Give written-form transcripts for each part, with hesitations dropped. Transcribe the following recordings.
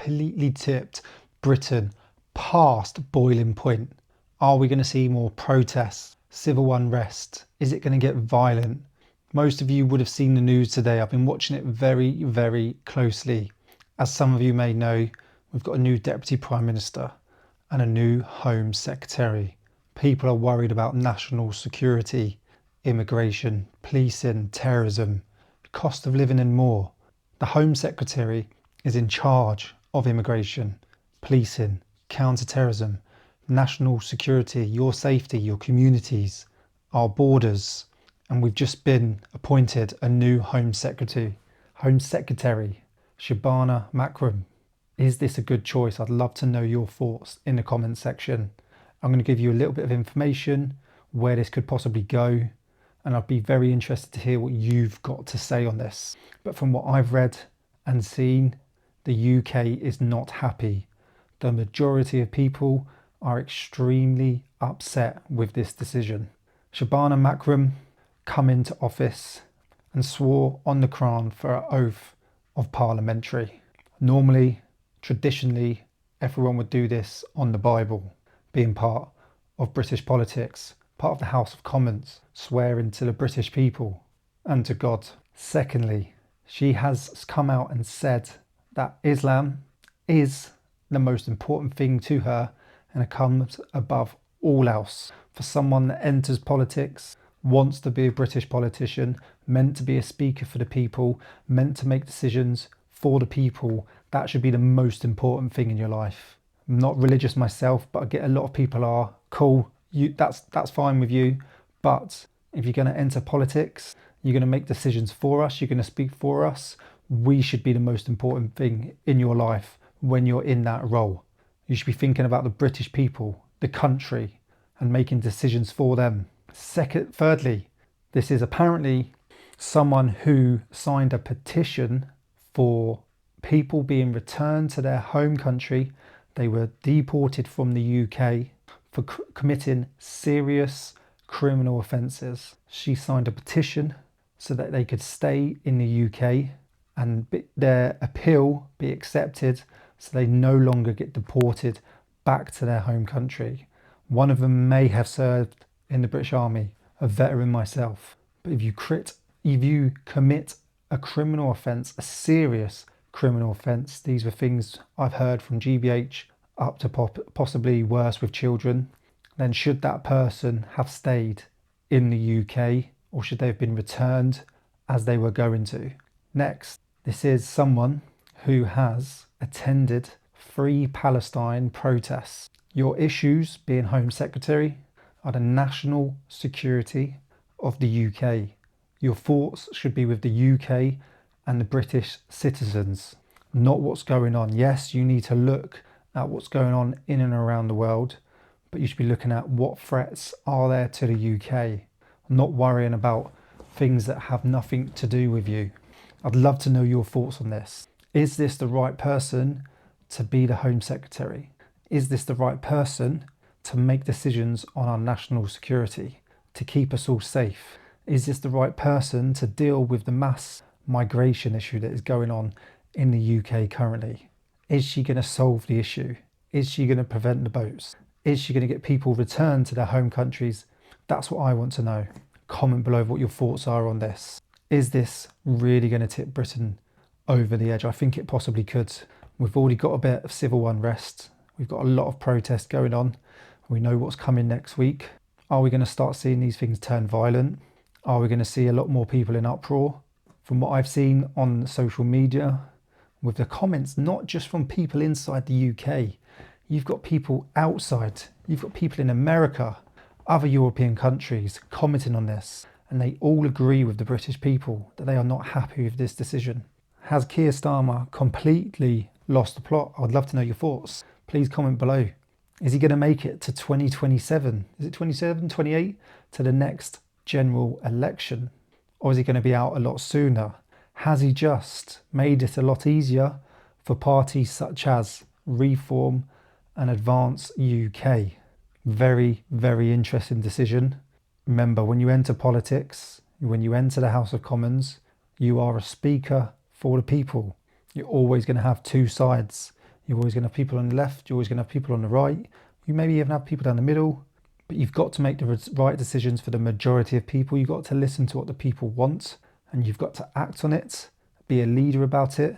completely tipped Britain past boiling point? Are we going to see more protests, civil unrest? Is it going to get violent? Most of you would have seen the news today. I've been watching it very, very closely. As some of you may know, we've got a new Deputy Prime Minister and a new Home Secretary. People are worried about national security, immigration, policing, terrorism, cost of living and more. The Home Secretary is in charge of immigration, policing, counter-terrorism, national security, your safety, your communities, our borders. And we've just been appointed a new Home Secretary, Shabana Makram. Is this a good choice? I'd love to know your thoughts in the comments section. I'm going to give you a little bit of information where this could possibly go, and I'd be very interested to hear what you've got to say on this. But from what I've read and seen, the UK is not happy. The majority of people are extremely upset with this decision. Shabana Makram come into office and swore on the Quran for an oath of parliamentary. Normally, traditionally, everyone would do this on the Bible, being part of British politics, part of the House of Commons, swearing to the British people and to God. Secondly, she has come out and said that Islam is the most important thing to her and it comes above all else. For someone that enters politics, wants to be a British politician, meant to be a speaker for the people, meant to make decisions for the people, that should be the most important thing in your life. I'm not religious myself, but I get a lot of people are cool. That's fine with you, but if you're going to enter politics, you're going to make decisions for us, you're going to speak for us, we should be the most important thing in your life when you're in that role. You should be thinking about the British people, the country, and making decisions for them. Thirdly, this is apparently someone who signed a petition for people being returned to their home country. They were deported from the UK for committing serious criminal offences. She signed a petition so that they could stay in the UK and their appeal be accepted so they no longer get deported back to their home country. One of them may have served in the British Army, a veteran myself. But if you commit a criminal offence, a serious criminal offence, these were things I've heard from GBH up to possibly worse with children, then should that person have stayed in the UK or should they have been returned as they were going to? Next, this is someone who has attended 3 Palestine protests. Your issues being Home Secretary are the national security of the UK. Your thoughts should be with the UK and the British citizens, not what's going on. Yes, you need to look at what's going on in and around the world, but you should be looking at what threats are there to the UK, not worrying about things that have nothing to do with you. I'd love to know your thoughts on this. Is this the right person to be the Home Secretary? Is this the right person to make decisions on our national security, to keep us all safe? Is this the right person to deal with the mass migration issue that is going on in the UK currently? Is she going to solve the issue? Is she going to prevent the boats? Is she going to get people returned to their home countries? That's what I want to know. Comment below what your thoughts are on this. Is this really going to tip Britain over the edge? I think it possibly could. We've already got a bit of civil unrest. We've got a lot of protests going on. We know what's coming next week. Are we going to start seeing these things turn violent? Are we going to see a lot more people in uproar? From what I've seen on social media, with the comments, not just from people inside the UK, you've got people outside, you've got people in America, other European countries commenting on this, and they all agree with the British people that they are not happy with this decision. Has Keir Starmer completely lost the plot? I would love to know your thoughts. Please comment below. Is he going to make it to 2027? Is it 27, 28 to the next general election? Or is he going to be out a lot sooner? Has he just made it a lot easier for parties such as Reform and Advance UK? Very, very interesting decision. Remember, when you enter politics, when you enter the House of Commons, you are a speaker for the people. You're always going to have 2 sides. You're always going to have people on the left. You're always going to have people on the right. You maybe even have people down the middle. But you've got to make the right decisions for the majority of people. You've got to listen to what the people want, and you've got to act on it, be a leader about it,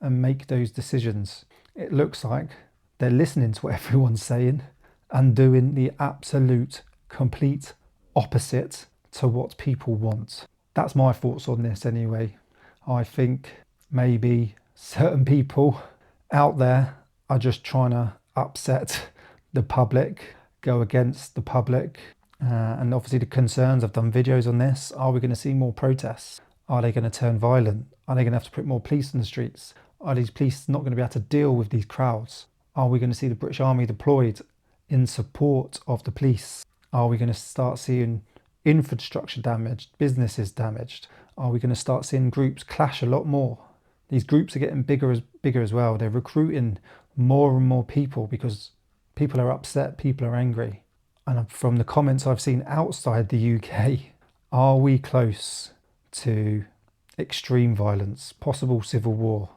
and make those decisions. It looks like they're listening to what everyone's saying and doing the absolute, complete opposite to what people want. That's my thoughts on this anyway. I think maybe certain people out there are just trying to upset the public, go against the public. And obviously the concerns, I've done videos on this. Are we going to see more protests? Are they going to turn violent? Are they going to have to put more police in the streets? Are these police not going to be able to deal with these crowds? Are we going to see the British Army deployed in support of the police? Are we going to start seeing infrastructure damaged, businesses damaged? Are we going to start seeing groups clash a lot more? These groups are getting bigger as well. They're recruiting more and more people because people are upset, people are angry. And from the comments I've seen outside the UK, are we close to extreme violence, possible civil war?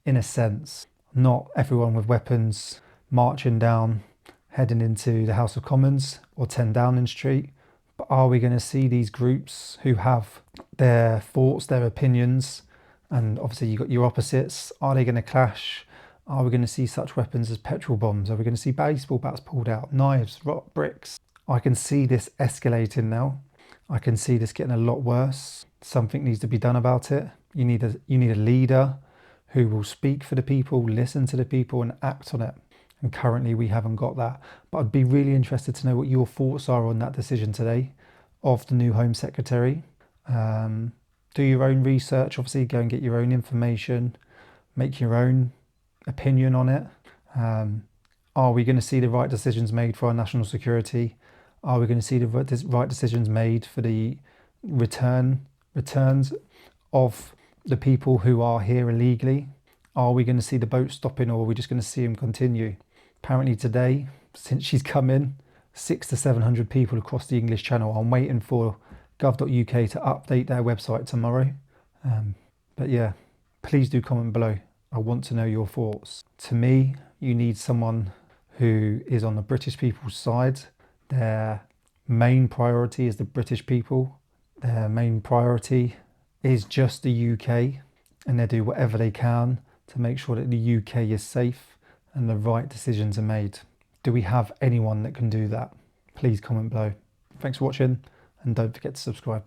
In a sense, not everyone with weapons marching down, heading into the House of Commons or 10 Downing Street. But are we going to see these groups who have their thoughts, their opinions, and obviously you've got your opposites? Are they going to clash? Are we going to see such weapons as petrol bombs? Are we going to see baseball bats pulled out, knives, rock bricks? I can see this escalating now. I can see this getting a lot worse. Something needs to be done about it. You need a leader who will speak for the people, listen to the people, and act on it. And currently we haven't got that. But I'd be really interested to know what your thoughts are on that decision today of the new Home Secretary. Do your own research, obviously go and get your own information, make your own opinion on it. Are we going to see the right decisions made for our national security? Are we going to see the right decisions made for the returns of the people who are here illegally? Are we going to see the boat stopping, or are we just going to see them continue? Apparently today, since she's come in, 600 to 700 people across the English Channel. I'm waiting for gov.uk to update their website tomorrow. But yeah, please do comment below. I want to know your thoughts. To me, you need someone who is on the British people's side. Their main priority is the British people. Their main priority is just the UK, and they do whatever they can to make sure that the UK is safe and the right decisions are made. Do we have anyone that can do that? Please comment below. Thanks for watching, and don't forget to subscribe.